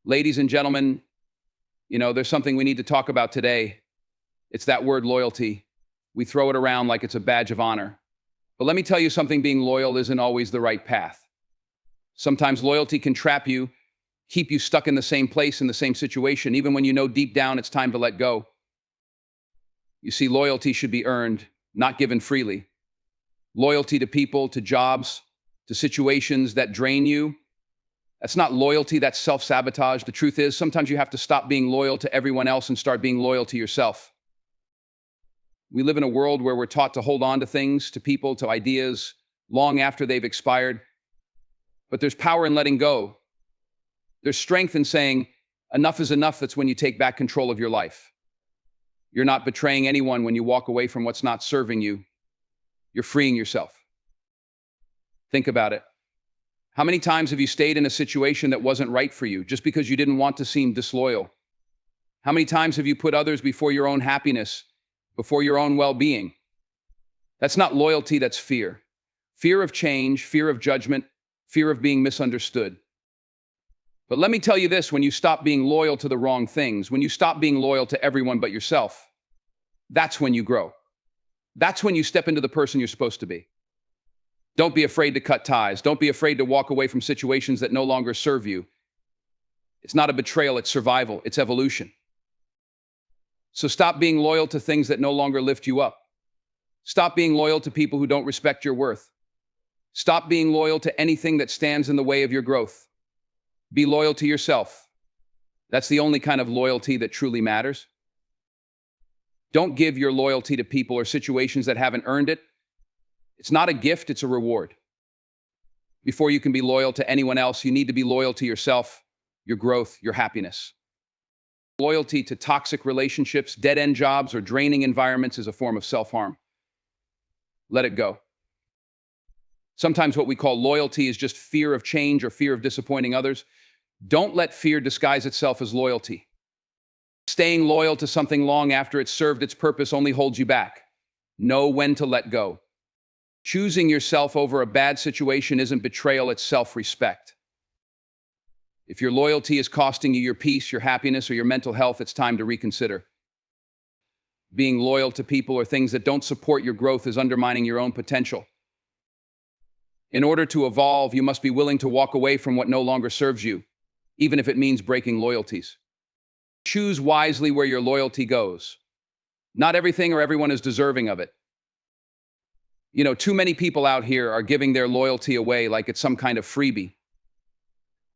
Ladies and gentlemen, there's something we need to talk about today. It's that word loyalty. We throw it around like it's a badge of honor. But let me tell you something, being loyal isn't always the right path. Sometimes loyalty can trap you, keep you stuck in the same place, in the same situation, even when you know deep down it's time to let go. You see, loyalty should be earned, not given freely. Loyalty to people, to jobs, to situations that drain you. That's not loyalty, that's self-sabotage. The truth is, sometimes you have to stop being loyal to everyone else and start being loyal to yourself. We live in a world where we're taught to hold on to things, to people, to ideas, long after they've expired. But there's power in letting go. There's strength in saying, enough is enough. That's when you take back control of your life. You're not betraying anyone when you walk away from what's not serving you. You're freeing yourself. Think about it. How many times have you stayed in a situation that wasn't right for you just because you didn't want to seem disloyal? How many times have you put others before your own happiness, before your own well-being? That's not loyalty, that's fear. Fear of change, fear of judgment, fear of being misunderstood. But let me tell you this, when you stop being loyal to the wrong things, when you stop being loyal to everyone but yourself, that's when you grow. That's when you step into the person you're supposed to be. Don't be afraid to cut ties. Don't be afraid to walk away from situations that no longer serve you. It's not a betrayal, it's survival, it's evolution. So stop being loyal to things that no longer lift you up. Stop being loyal to people who don't respect your worth. Stop being loyal to anything that stands in the way of your growth. Be loyal to yourself. That's the only kind of loyalty that truly matters. Don't give your loyalty to people or situations that haven't earned it. It's not a gift, it's a reward. Before you can be loyal to anyone else, you need to be loyal to yourself, your growth, your happiness. Loyalty to toxic relationships, dead-end jobs, or draining environments is a form of self-harm. Let it go. Sometimes what we call loyalty is just fear of change or fear of disappointing others. Don't let fear disguise itself as loyalty. Staying loyal to something long after it's served its purpose only holds you back. Know when to let go. Choosing yourself over a bad situation isn't betrayal, it's self-respect. If your loyalty is costing you your peace, your happiness, or your mental health, it's time to reconsider. Being loyal to people or things that don't support your growth is undermining your own potential. In order to evolve, you must be willing to walk away from what no longer serves you, even if it means breaking loyalties. Choose wisely where your loyalty goes. Not everything or everyone is deserving of it. Too many people out here are giving their loyalty away like it's some kind of freebie.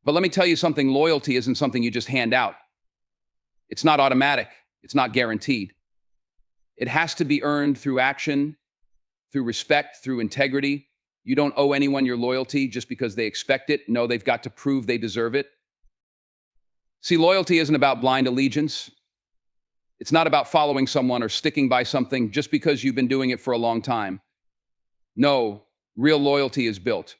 But let me tell you something, loyalty isn't something you just hand out. It's not automatic. It's not guaranteed. It has to be earned through action, through respect, through integrity. You don't owe anyone your loyalty just because they expect it. No, they've got to prove they deserve it. See, loyalty isn't about blind allegiance. It's not about following someone or sticking by something just because you've been doing it for a long time. No, real loyalty is built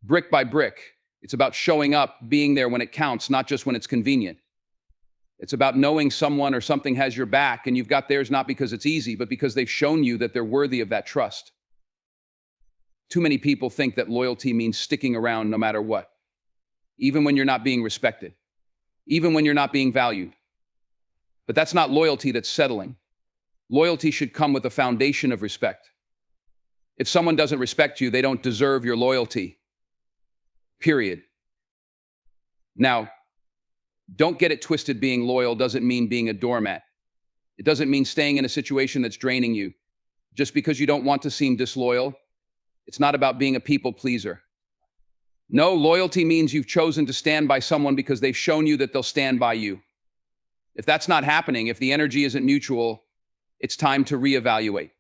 brick by brick. It's about showing up, being there when it counts, not just when it's convenient. It's about knowing someone or something has your back and you've got theirs not because it's easy, but because they've shown you that they're worthy of that trust. Too many people think that loyalty means sticking around no matter what, even when you're not being respected, even when you're not being valued. But that's not loyalty, that's settling. Loyalty should come with a foundation of respect. If someone doesn't respect you, they don't deserve your loyalty. Period. Now, don't get it twisted. Being loyal doesn't mean being a doormat. It doesn't mean staying in a situation that's draining you. Just because you don't want to seem disloyal, it's not about being a people pleaser. No, loyalty means you've chosen to stand by someone because they've shown you that they'll stand by you. If that's not happening, if the energy isn't mutual, it's time to reevaluate.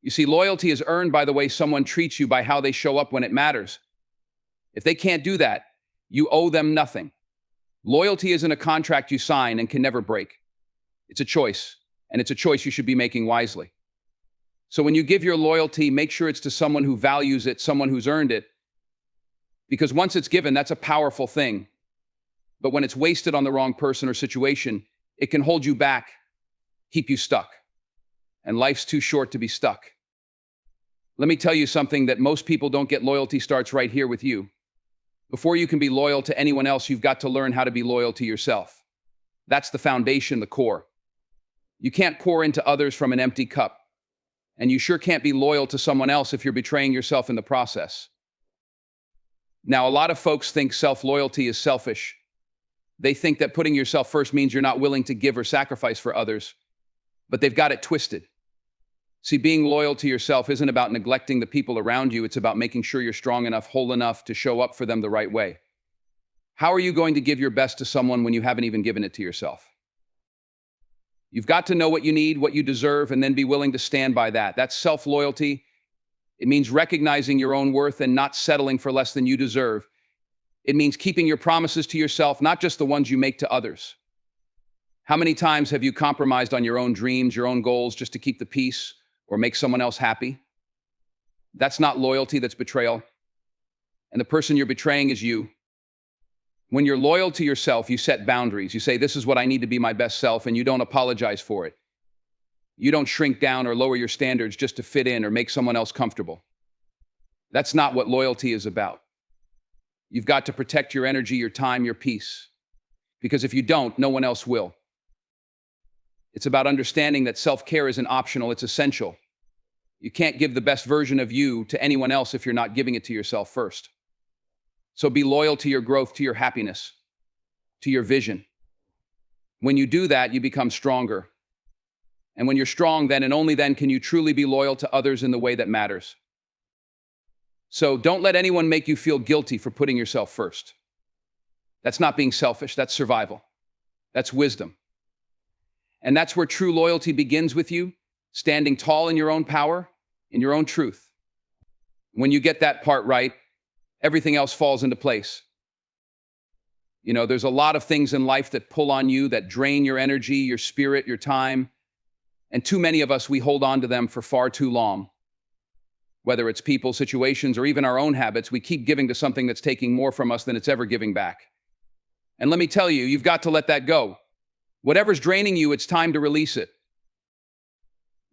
You see, loyalty is earned by the way someone treats you, by how they show up when it matters. If they can't do that, you owe them nothing. Loyalty isn't a contract you sign and can never break. It's a choice, and it's a choice you should be making wisely. So when you give your loyalty, make sure it's to someone who values it, someone who's earned it. Because once it's given, that's a powerful thing. But when it's wasted on the wrong person or situation, it can hold you back, keep you stuck. And life's too short to be stuck. Let me tell you something, that most people don't get. Loyalty starts right here with you. Before you can be loyal to anyone else, you've got to learn how to be loyal to yourself. That's the foundation, the core. You can't pour into others from an empty cup, and you sure can't be loyal to someone else if you're betraying yourself in the process. Now, a lot of folks think self-loyalty is selfish. They think that putting yourself first means you're not willing to give or sacrifice for others, but they've got it twisted. See, being loyal to yourself isn't about neglecting the people around you. It's about making sure you're strong enough, whole enough to show up for them the right way. How are you going to give your best to someone when you haven't even given it to yourself? You've got to know what you need, what you deserve, and then be willing to stand by that. That's self-loyalty. It means recognizing your own worth and not settling for less than you deserve. It means keeping your promises to yourself, not just the ones you make to others. How many times have you compromised on your own dreams, your own goals, just to keep the peace or make someone else happy? That's not loyalty, that's betrayal. And the person you're betraying is you. When you're loyal to yourself, you set boundaries. You say, this is what I need to be my best self, and you don't apologize for it. You don't shrink down or lower your standards just to fit in or make someone else comfortable. That's not what loyalty is about. You've got to protect your energy, your time, your peace. Because if you don't, no one else will. It's about understanding that self-care isn't optional, it's essential. You can't give the best version of you to anyone else if you're not giving it to yourself first. So be loyal to your growth, to your happiness, to your vision. When you do that, you become stronger. And when you're strong, then and only then can you truly be loyal to others in the way that matters. So don't let anyone make you feel guilty for putting yourself first. That's not being selfish, that's survival. That's wisdom. And that's where true loyalty begins with you, standing tall in your own power, in your own truth. When you get that part right, everything else falls into place. You know, there's a lot of things in life that pull on you, that drain your energy, your spirit, your time. And too many of us, we hold on to them for far too long. Whether it's people, situations, or even our own habits, we keep giving to something that's taking more from us than it's ever giving back. And let me tell you, you've got to let that go. Whatever's draining you, it's time to release it.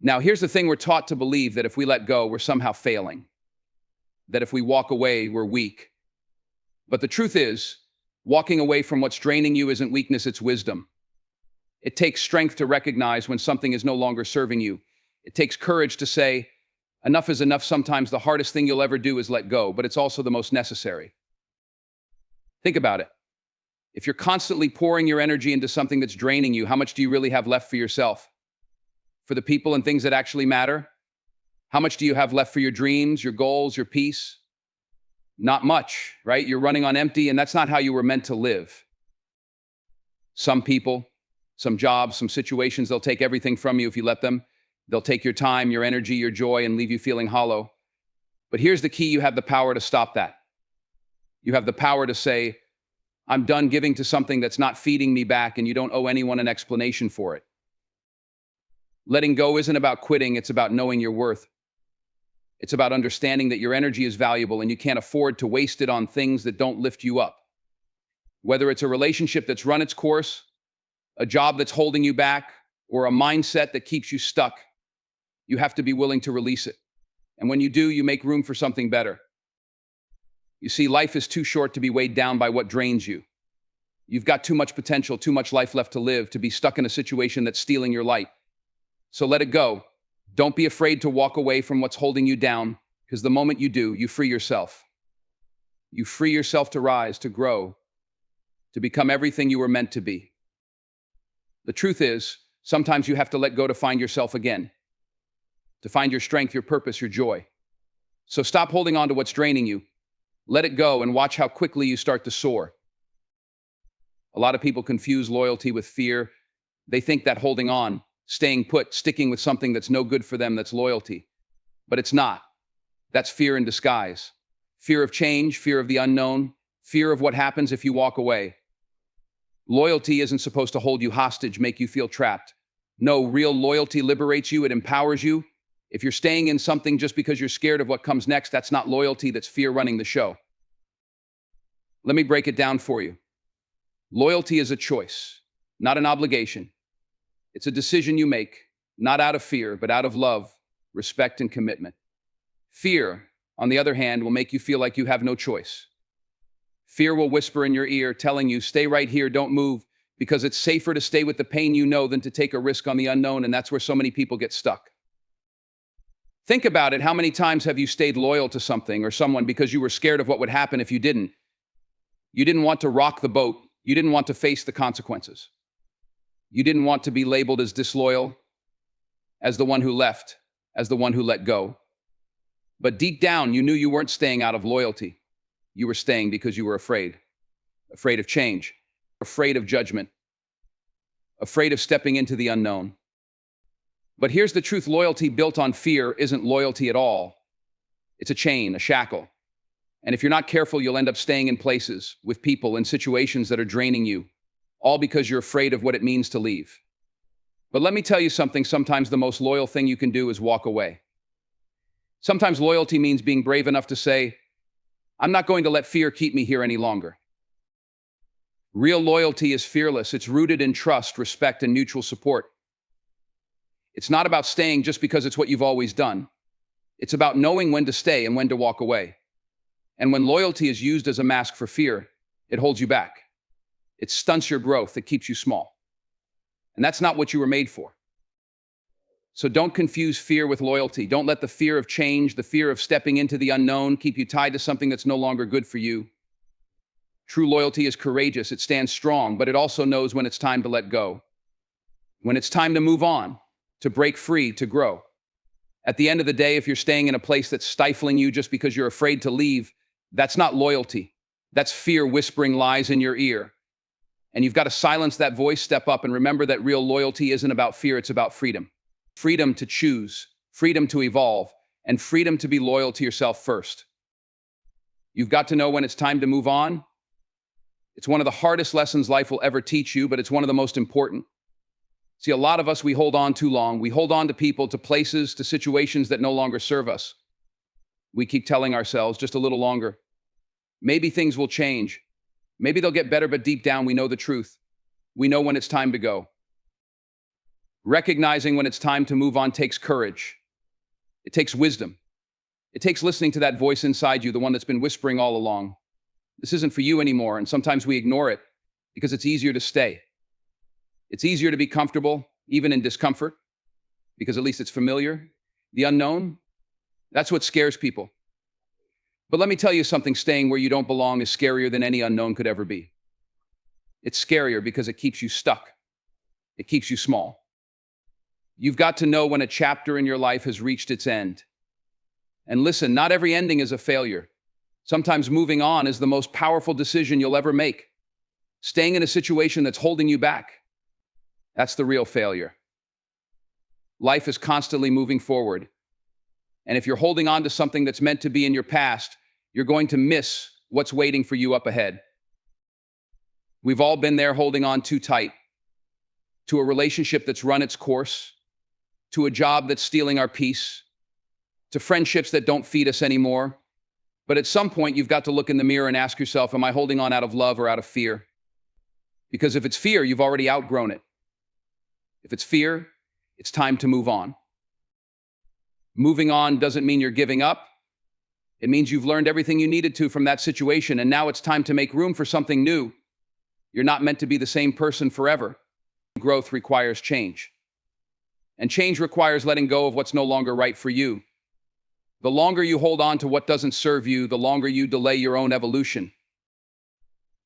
Now, here's the thing, we're taught to believe that if we let go, we're somehow failing. That if we walk away, we're weak. But the truth is, walking away from what's draining you isn't weakness, it's wisdom. It takes strength to recognize when something is no longer serving you. It takes courage to say, enough is enough. Sometimes the hardest thing you'll ever do is let go, but it's also the most necessary. Think about it. If you're constantly pouring your energy into something that's draining you, how much do you really have left for yourself? For the people and things that actually matter? How much do you have left for your dreams, your goals, your peace? Not much, right? You're running on empty, and that's not how you were meant to live. Some people, some jobs, some situations, they'll take everything from you if you let them. They'll take your time, your energy, your joy, and leave you feeling hollow. But here's the key, you have the power to stop that. You have the power to say, I'm done giving to something that's not feeding me back, and you don't owe anyone an explanation for it. Letting go isn't about quitting, it's about knowing your worth. It's about understanding that your energy is valuable and you can't afford to waste it on things that don't lift you up. Whether it's a relationship that's run its course, a job that's holding you back, or a mindset that keeps you stuck, you have to be willing to release it. And when you do, you make room for something better. You see, life is too short to be weighed down by what drains you. You've got too much potential, too much life left to live, to be stuck in a situation that's stealing your light. So let it go. Don't be afraid to walk away from what's holding you down, because the moment you do, you free yourself. You free yourself to rise, to grow, to become everything you were meant to be. The truth is, sometimes you have to let go to find yourself again, to find your strength, your purpose, your joy. So stop holding on to what's draining you. Let it go and watch how quickly you start to soar. A lot of people confuse loyalty with fear. They think that holding on, staying put, sticking with something that's no good for them, that's loyalty. But it's not. That's fear in disguise. Fear of change, fear of the unknown, fear of what happens if you walk away. Loyalty isn't supposed to hold you hostage, make you feel trapped. No, real loyalty liberates you, it empowers you. If you're staying in something just because you're scared of what comes next, that's not loyalty, that's fear running the show. Let me break it down for you. Loyalty is a choice, not an obligation. It's a decision you make, not out of fear, but out of love, respect, and commitment. Fear, on the other hand, will make you feel like you have no choice. Fear will whisper in your ear, telling you, stay right here, don't move, because it's safer to stay with the pain you know than to take a risk on the unknown, and that's where so many people get stuck. Think about it. How many times have you stayed loyal to something or someone because you were scared of what would happen if you didn't? You didn't want to rock the boat. You didn't want to face the consequences. You didn't want to be labeled as disloyal, as the one who left, as the one who let go. But deep down, you knew you weren't staying out of loyalty. You were staying because you were afraid. Afraid of change, afraid of judgment, afraid of stepping into the unknown. But here's the truth: loyalty built on fear isn't loyalty at all. It's a chain, a shackle. And if you're not careful, you'll end up staying in places, with people, in situations that are draining you, all because you're afraid of what it means to leave. But let me tell you something: sometimes the most loyal thing you can do is walk away. Sometimes loyalty means being brave enough to say, I'm not going to let fear keep me here any longer. Real loyalty is fearless. It's rooted in trust, respect, and mutual support. It's not about staying just because it's what you've always done. It's about knowing when to stay and when to walk away. And when loyalty is used as a mask for fear, it holds you back. It stunts your growth. It keeps you small. And that's not what you were made for. So don't confuse fear with loyalty. Don't let the fear of change, the fear of stepping into the unknown, keep you tied to something that's no longer good for you. True loyalty is courageous. It stands strong, but it also knows when it's time to let go. When it's time to move on, to break free, to grow. At the end of the day, if you're staying in a place that's stifling you just because you're afraid to leave, that's not loyalty. That's fear whispering lies in your ear. And you've got to silence that voice, step up, and remember that real loyalty isn't about fear, it's about freedom. Freedom to choose, freedom to evolve, and freedom to be loyal to yourself first. You've got to know when it's time to move on. It's one of the hardest lessons life will ever teach you, but it's one of the most important. See, a lot of us, we hold on too long. We hold on to people, to places, to situations that no longer serve us. We keep telling ourselves, just a little longer. Maybe things will change. Maybe they'll get better, but deep down, we know the truth. We know when it's time to go. Recognizing when it's time to move on takes courage. It takes wisdom. It takes listening to that voice inside you, the one that's been whispering all along. This isn't for you anymore, and sometimes we ignore it because it's easier to stay. It's easier to be comfortable, even in discomfort, because at least it's familiar. The unknown, that's what scares people. But let me tell you something: staying where you don't belong is scarier than any unknown could ever be. It's scarier because it keeps you stuck. It keeps you small. You've got to know when a chapter in your life has reached its end. And listen, not every ending is a failure. Sometimes moving on is the most powerful decision you'll ever make. Staying in a situation that's holding you back, that's the real failure. Life is constantly moving forward. And if you're holding on to something that's meant to be in your past, you're going to miss what's waiting for you up ahead. We've all been there, holding on too tight to a relationship that's run its course, to a job that's stealing our peace, to friendships that don't feed us anymore. But at some point, you've got to look in the mirror and ask yourself, am I holding on out of love or out of fear? Because if it's fear, you've already outgrown it. If it's fear, it's time to move on. Moving on doesn't mean you're giving up. It means you've learned everything you needed to from that situation, and now it's time to make room for something new. You're not meant to be the same person forever. Growth requires change. And change requires letting go of what's no longer right for you. The longer you hold on to what doesn't serve you, the longer you delay your own evolution.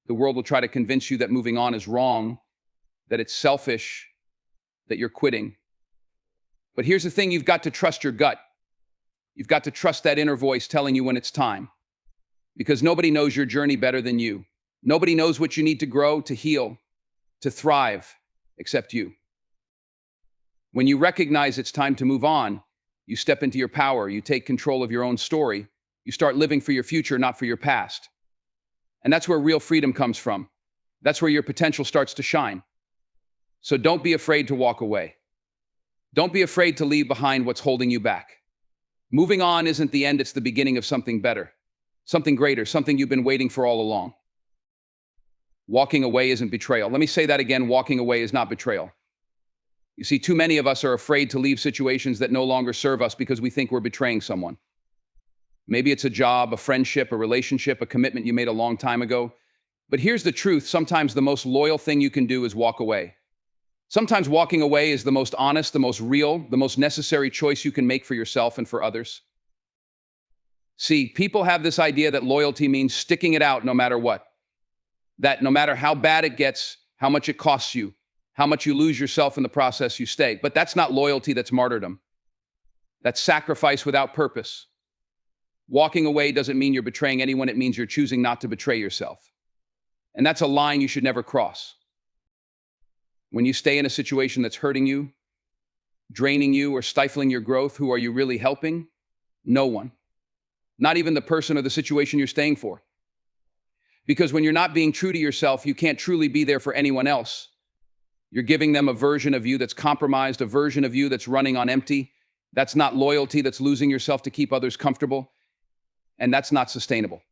The world will try to convince you that moving on is wrong, that it's selfish, that you're quitting. But here's the thing: you've got to trust your gut. You've got to trust that inner voice telling you when it's time. Because nobody knows your journey better than you. Nobody knows what you need to grow, to heal, to thrive, except you. When you recognize it's time to move on, you step into your power, you take control of your own story, you start living for your future, not for your past. And that's where real freedom comes from. That's where your potential starts to shine. So don't be afraid to walk away. Don't be afraid to leave behind what's holding you back. Moving on isn't the end, it's the beginning of something better, something greater, something you've been waiting for all along. Walking away isn't betrayal. Let me say that again: walking away is not betrayal. You see, too many of us are afraid to leave situations that no longer serve us because we think we're betraying someone. Maybe it's a job, a friendship, a relationship, a commitment you made a long time ago. But here's the truth. Sometimes the most loyal thing you can do is walk away. Sometimes walking away is the most honest, the most real, the most necessary choice you can make for yourself and for others. See, people have this idea that loyalty means sticking it out no matter what. That no matter how bad it gets, how much it costs you, how much you lose yourself in the process, you stay. But that's not loyalty, that's martyrdom. That's sacrifice without purpose. Walking away doesn't mean you're betraying anyone, it means you're choosing not to betray yourself. And that's a line you should never cross. When you stay in a situation that's hurting you, draining you, or stifling your growth, who are you really helping? No one. Not even the person or the situation you're staying for. Because when you're not being true to yourself, you can't truly be there for anyone else. You're giving them a version of you that's compromised, a version of you that's running on empty. That's not loyalty, that's losing yourself to keep others comfortable. And that's not sustainable.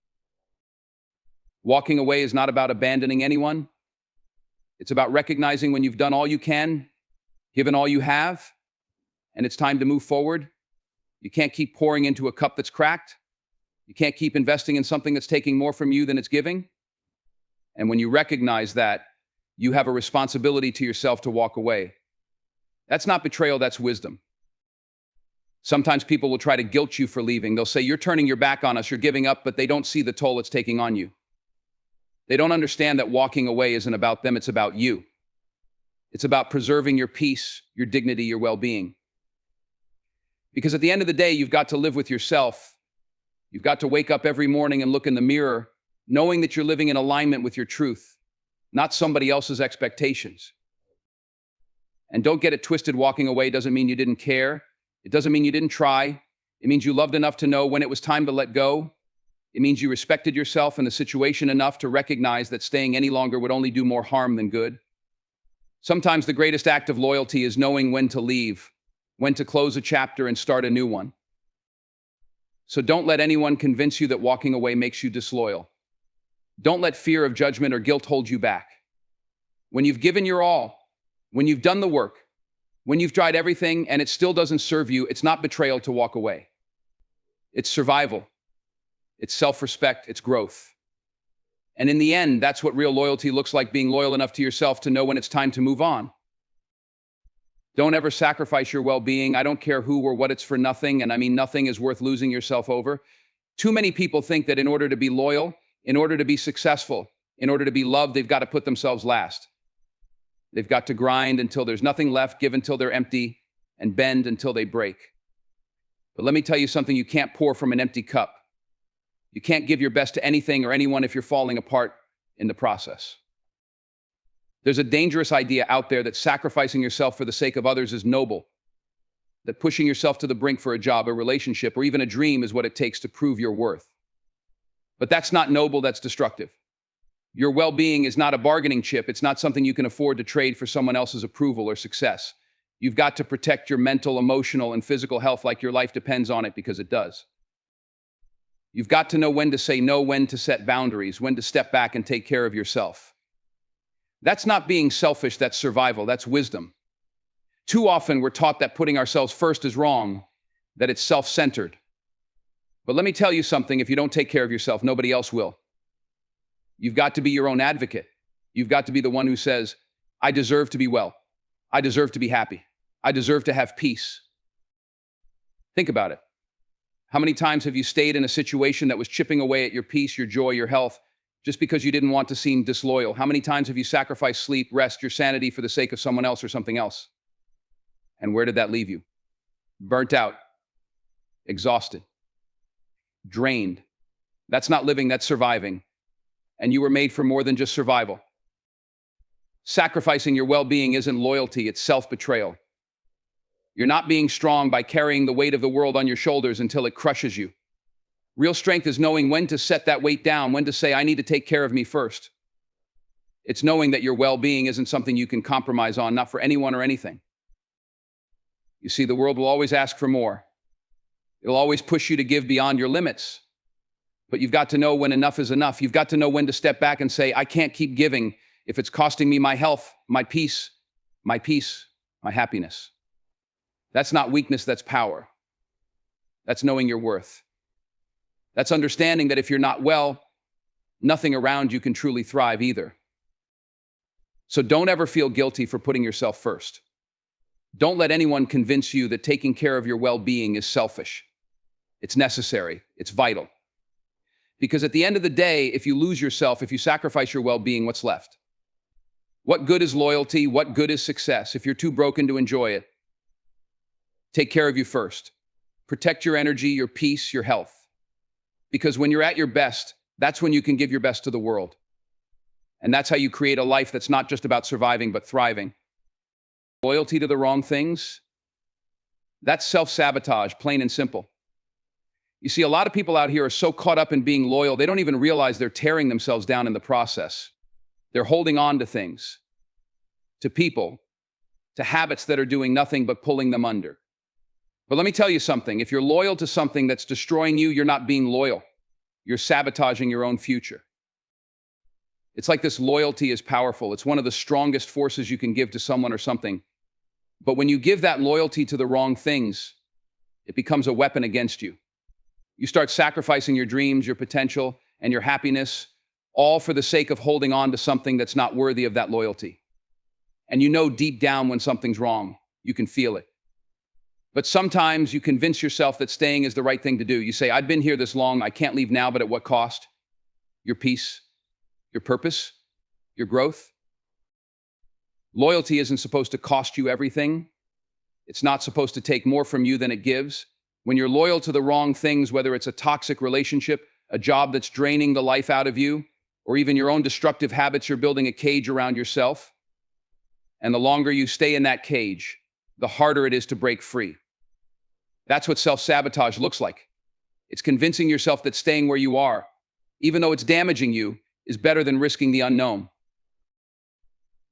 Walking away is not about abandoning anyone. It's about recognizing when you've done all you can, given all you have, and it's time to move forward. You can't keep pouring into a cup that's cracked. You can't keep investing in something that's taking more from you than it's giving. And when you recognize that, you have a responsibility to yourself to walk away. That's not betrayal, that's wisdom. Sometimes people will try to guilt you for leaving. They'll say, you're turning your back on us, you're giving up, but they don't see the toll it's taking on you. They don't understand that walking away isn't about them, it's about you. It's about preserving your peace, your dignity, your well-being. Because at the end of the day, you've got to live with yourself. You've got to wake up every morning and look in the mirror, knowing that you're living in alignment with your truth, not somebody else's expectations. And don't get it twisted, walking away doesn't mean you didn't care. It doesn't mean you didn't try. It means you loved enough to know when it was time to let go. It means you respected yourself and the situation enough to recognize that staying any longer would only do more harm than good. Sometimes the greatest act of loyalty is knowing when to leave, when to close a chapter and start a new one. So don't let anyone convince you that walking away makes you disloyal. Don't let fear of judgment or guilt hold you back. When you've given your all, when you've done the work, when you've tried everything and it still doesn't serve you, it's not betrayal to walk away. It's survival. It's self-respect. It's growth. And in the end, that's what real loyalty looks like, being loyal enough to yourself to know when it's time to move on. Don't ever sacrifice your well-being. I don't care who or what, it's for nothing. And I mean, nothing is worth losing yourself over. Too many people think that in order to be loyal, in order to be successful, in order to be loved, they've got to put themselves last. They've got to grind until there's nothing left, give until they're empty, and bend until they break. But let me tell you something, you can't pour from an empty cup. You can't give your best to anything or anyone if you're falling apart in the process. There's a dangerous idea out there that sacrificing yourself for the sake of others is noble, that pushing yourself to the brink for a job, a relationship, or even a dream is what it takes to prove your worth. But that's not noble, that's destructive. Your well-being is not a bargaining chip. It's not something you can afford to trade for someone else's approval or success. You've got to protect your mental, emotional, and physical health like your life depends on it, because it does. You've got to know when to say no, when to set boundaries, when to step back and take care of yourself. That's not being selfish, that's survival, that's wisdom. Too often we're taught that putting ourselves first is wrong, that it's self-centered. But let me tell you something, if you don't take care of yourself, nobody else will. You've got to be your own advocate. You've got to be the one who says, I deserve to be well. I deserve to be happy. I deserve to have peace. Think about it. How many times have you stayed in a situation that was chipping away at your peace, your joy, your health, just because you didn't want to seem disloyal? How many times have you sacrificed sleep, rest, your sanity for the sake of someone else or something else? And where did that leave you? Burnt out, exhausted, drained. That's not living, that's surviving. And you were made for more than just survival. Sacrificing your well-being isn't loyalty, it's self-betrayal. You're not being strong by carrying the weight of the world on your shoulders until it crushes you. Real strength is knowing when to set that weight down, when to say, I need to take care of me first. It's knowing that your well-being isn't something you can compromise on, not for anyone or anything. You see, the world will always ask for more. It'll always push you to give beyond your limits. But you've got to know when enough is enough. You've got to know when to step back and say, I can't keep giving if it's costing me my health, my peace, my happiness. That's not weakness, that's power. That's knowing your worth. That's understanding that if you're not well, nothing around you can truly thrive either. So don't ever feel guilty for putting yourself first. Don't let anyone convince you that taking care of your well-being is selfish. It's necessary. It's vital. Because at the end of the day, if you lose yourself, if you sacrifice your well-being, what's left? What good is loyalty? What good is success if you're too broken to enjoy it? Take care of you first. Protect your energy, your peace, your health. Because when you're at your best, that's when you can give your best to the world. And that's how you create a life that's not just about surviving, but thriving. Loyalty to the wrong things? That's self-sabotage, plain and simple. You see, a lot of people out here are so caught up in being loyal, they don't even realize they're tearing themselves down in the process. They're holding on to things, to people, to habits that are doing nothing but pulling them under. But let me tell you something. If you're loyal to something that's destroying you, you're not being loyal. You're sabotaging your own future. It's like this loyalty is powerful. It's one of the strongest forces you can give to someone or something. But when you give that loyalty to the wrong things, it becomes a weapon against you. You start sacrificing your dreams, your potential, and your happiness, all for the sake of holding on to something that's not worthy of that loyalty. And you know deep down when something's wrong. You can feel it. But sometimes you convince yourself that staying is the right thing to do. You say, I've been here this long, I can't leave now, but at what cost? Your peace, your purpose, your growth. Loyalty isn't supposed to cost you everything. It's not supposed to take more from you than it gives. When you're loyal to the wrong things, whether it's a toxic relationship, a job that's draining the life out of you, or even your own destructive habits, you're building a cage around yourself. And the longer you stay in that cage, the harder it is to break free. That's what self-sabotage looks like. It's convincing yourself that staying where you are, even though it's damaging you, is better than risking the unknown.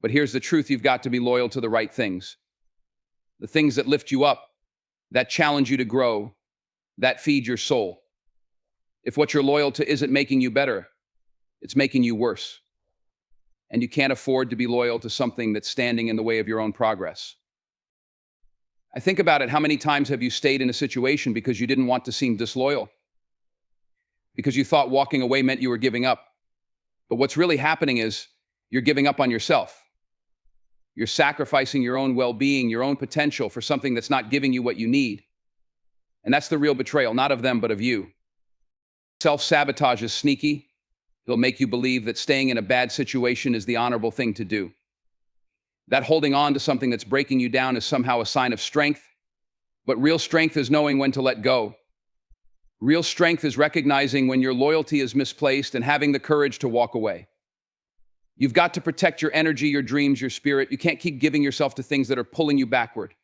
But here's the truth, you've got to be loyal to the right things. The things that lift you up, that challenge you to grow, that feed your soul. If what you're loyal to isn't making you better, it's making you worse. And you can't afford to be loyal to something that's standing in the way of your own progress. I think about it, how many times have you stayed in a situation because you didn't want to seem disloyal? Because you thought walking away meant you were giving up. But what's really happening is you're giving up on yourself. You're sacrificing your own well-being, your own potential for something that's not giving you what you need. And that's the real betrayal, not of them, but of you. Self-sabotage is sneaky. It'll make you believe that staying in a bad situation is the honorable thing to do. That holding on to something that's breaking you down is somehow a sign of strength. But real strength is knowing when to let go. Real strength is recognizing when your loyalty is misplaced and having the courage to walk away. You've got to protect your energy, your dreams, your spirit. You can't keep giving yourself to things that are pulling you backward.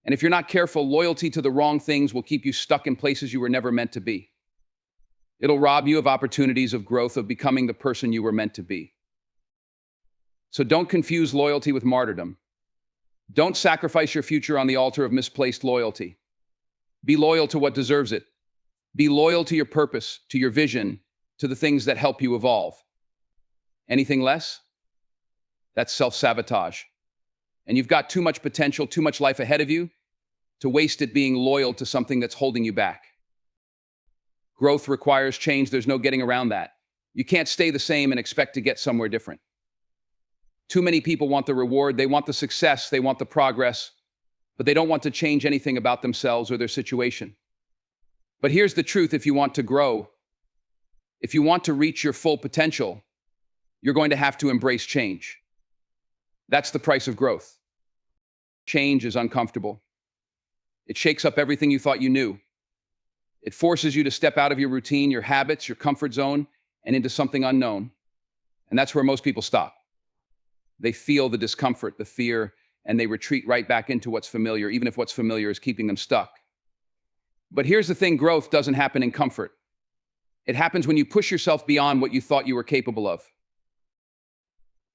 And if you're not careful, loyalty to the wrong things will keep you stuck in places you were never meant to be. It'll rob you of opportunities of growth, of becoming the person you were meant to be. So don't confuse loyalty with martyrdom. Don't sacrifice your future on the altar of misplaced loyalty. Be loyal to what deserves it. Be loyal to your purpose, to your vision, to the things that help you evolve. Anything less? That's self-sabotage. And you've got too much potential, too much life ahead of you to waste it being loyal to something that's holding you back. Growth requires change. There's no getting around that. You can't stay the same and expect to get somewhere different. Too many people want the reward, they want the success, they want the progress, but they don't want to change anything about themselves or their situation. But here's the truth, if you want to grow, if you want to reach your full potential, you're going to have to embrace change. That's the price of growth. Change is uncomfortable. It shakes up everything you thought you knew. It forces you to step out of your routine, your habits, your comfort zone, and into something unknown. And that's where most people stop. They feel the discomfort, the fear, and they retreat right back into what's familiar, even if what's familiar is keeping them stuck. But here's the thing, growth doesn't happen in comfort. It happens when you push yourself beyond what you thought you were capable of.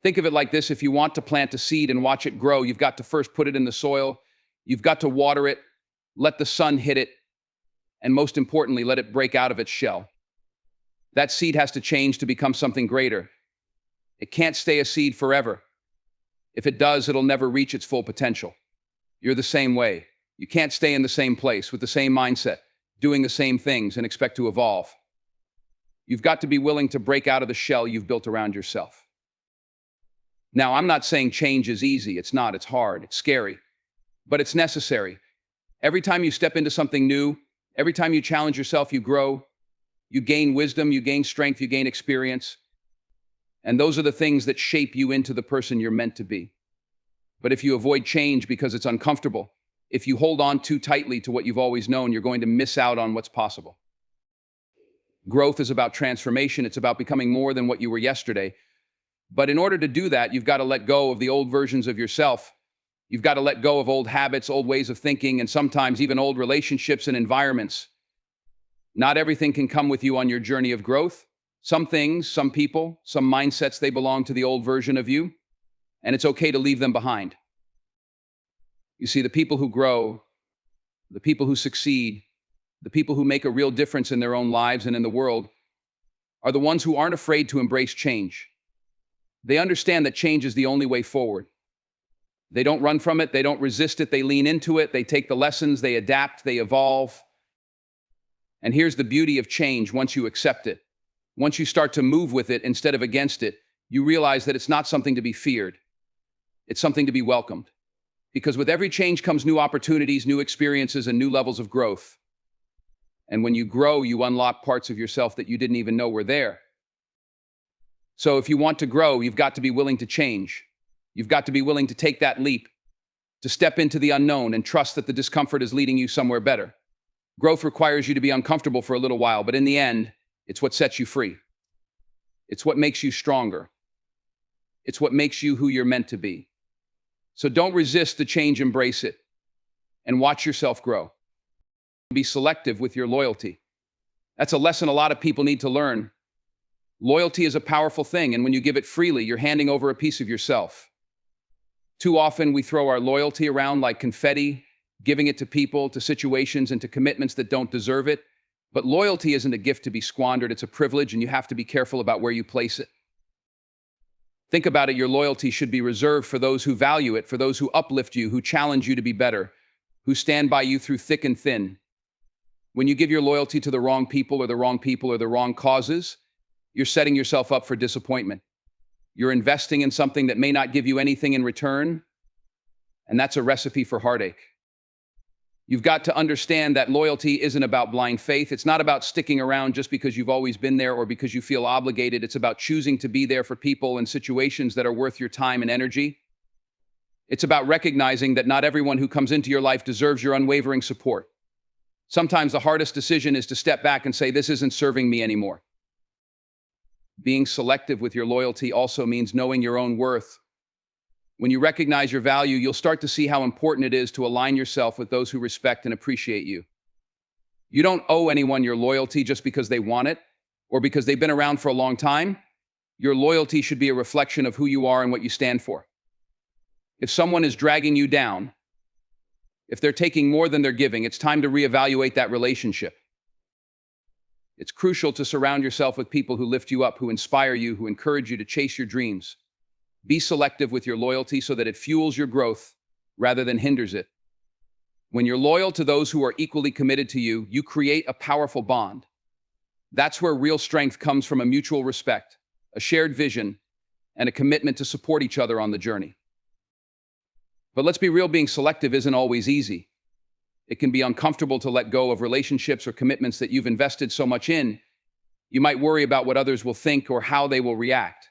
Think of it like this, if you want to plant a seed and watch it grow, you've got to first put it in the soil, you've got to water it, let the sun hit it, and most importantly, let it break out of its shell. That seed has to change to become something greater. It can't stay a seed forever. If it does, it'll never reach its full potential. You're the same way. You can't stay in the same place with the same mindset, doing the same things and expect to evolve. You've got to be willing to break out of the shell you've built around yourself. Now, I'm not saying change is easy. It's not. It's hard. It's scary. But it's necessary. Every time you step into something new, every time you challenge yourself, you grow, you gain wisdom, you gain strength, you gain experience. And those are the things that shape you into the person you're meant to be. But if you avoid change because it's uncomfortable, if you hold on too tightly to what you've always known, you're going to miss out on what's possible. Growth is about transformation. It's about becoming more than what you were yesterday. But in order to do that, you've got to let go of the old versions of yourself. You've got to let go of old habits, old ways of thinking, and sometimes even old relationships and environments. Not everything can come with you on your journey of growth. Some things, some people, some mindsets, they belong to the old version of you, and it's okay to leave them behind. You see, the people who grow, the people who succeed, the people who make a real difference in their own lives and in the world are the ones who aren't afraid to embrace change. They understand that change is the only way forward. They don't run from it, they don't resist it, they lean into it, they take the lessons, they adapt, they evolve. And here's the beauty of change once you accept it. Once you start to move with it instead of against it, you realize that it's not something to be feared. It's something to be welcomed. Because with every change comes new opportunities, new experiences, and new levels of growth. And when you grow, you unlock parts of yourself that you didn't even know were there. So if you want to grow, you've got to be willing to change. You've got to be willing to take that leap, to step into the unknown and trust that the discomfort is leading you somewhere better. Growth requires you to be uncomfortable for a little while, but in the end, it's what sets you free. It's what makes you stronger. It's what makes you who you're meant to be. So don't resist the change, embrace it, and watch yourself grow. Be selective with your loyalty. That's a lesson a lot of people need to learn. Loyalty is a powerful thing, and when you give it freely, you're handing over a piece of yourself. Too often, we throw our loyalty around like confetti, giving it to people, to situations, and to commitments that don't deserve it. But loyalty isn't a gift to be squandered, it's a privilege, and you have to be careful about where you place it. Think about it, your loyalty should be reserved for those who value it, for those who uplift you, who challenge you to be better, who stand by you through thick and thin. When you give your loyalty to the wrong people or the wrong causes, you're setting yourself up for disappointment. You're investing in something that may not give you anything in return, and that's a recipe for heartache. You've got to understand that loyalty isn't about blind faith. It's not about sticking around just because you've always been there or because you feel obligated. It's about choosing to be there for people and situations that are worth your time and energy. It's about recognizing that not everyone who comes into your life deserves your unwavering support. Sometimes the hardest decision is to step back and say, this isn't serving me anymore. Being selective with your loyalty also means knowing your own worth. When you recognize your value, you'll start to see how important it is to align yourself with those who respect and appreciate you. You don't owe anyone your loyalty just because they want it or because they've been around for a long time. Your loyalty should be a reflection of who you are and what you stand for. If someone is dragging you down, if they're taking more than they're giving, it's time to reevaluate that relationship. It's crucial to surround yourself with people who lift you up, who inspire you, who encourage you to chase your dreams. Be selective with your loyalty so that it fuels your growth rather than hinders it. When you're loyal to those who are equally committed to you, you create a powerful bond. That's where real strength comes, from a mutual respect, a shared vision, and a commitment to support each other on the journey. But let's be real, being selective isn't always easy. It can be uncomfortable to let go of relationships or commitments that you've invested so much in. You might worry about what others will think or how they will react.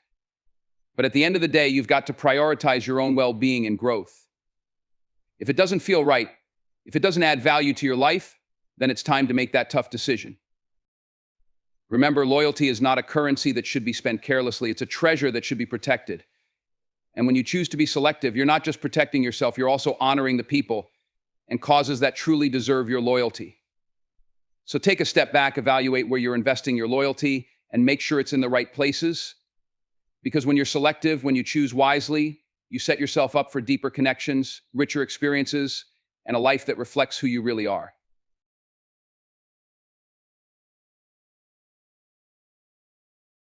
But at the end of the day, you've got to prioritize your own well-being and growth. If it doesn't feel right, if it doesn't add value to your life, then it's time to make that tough decision. Remember, loyalty is not a currency that should be spent carelessly. It's a treasure that should be protected. And when you choose to be selective, you're not just protecting yourself, you're also honoring the people and causes that truly deserve your loyalty. So take a step back, evaluate where you're investing your loyalty, and make sure it's in the right places. Because when you're selective, when you choose wisely, you set yourself up for deeper connections, richer experiences, and a life that reflects who you really are.